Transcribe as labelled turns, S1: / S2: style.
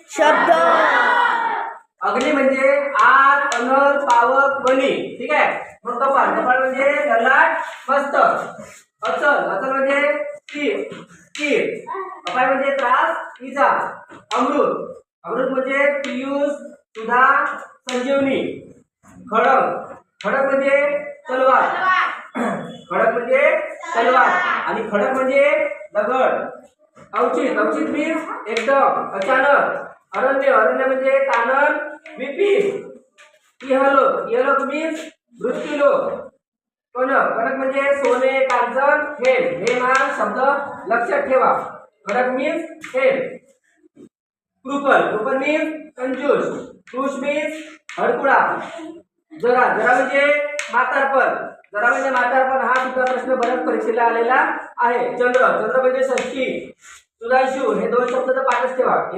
S1: शब्द.
S2: अग्नी म्हणजे आग, अनल, पावक, बली. ठीक आहे. मग कपाळ. कपाळ म्हणजे ललाट, मस्तक. अचल. अचल म्हणजे तीर. तीर. अपाय म्हणजे त्रास, इजा. अमृत. अमृत म्हणजे पियुष, सुधा, संजीवनी. खडक. खडक म्हणजे तलवार. खडक म्हणजे तलवार आणि खडक म्हणजे दगड. अवचित. अवचित मीन्स एकदम, अचानक. अरण्य. अरण्य म्हणजे कानन, विपिन. इहलोक. इहलोक मीन्स मृत्यूलोक. कनक. कनक म्हणजे सोने, कांचन, हेम. हेम हा शब्द लक्षात ठेवा. कनक मीन्स हेम. कृपल. कृपल मीन्स कंजूस. कृष मीन्स हडकुळा. जरा. जरा म्हणजे म्हातारपण. जरा म्हणजे म्हातारपण हा सुद्धा प्रश्न बऱ्याच परीक्षेला आलेला आहे. चंद्र. चंद्र म्हणजे षष्ठी. सुधांशु. हे दोन शब्द तर पाठच ठेवा.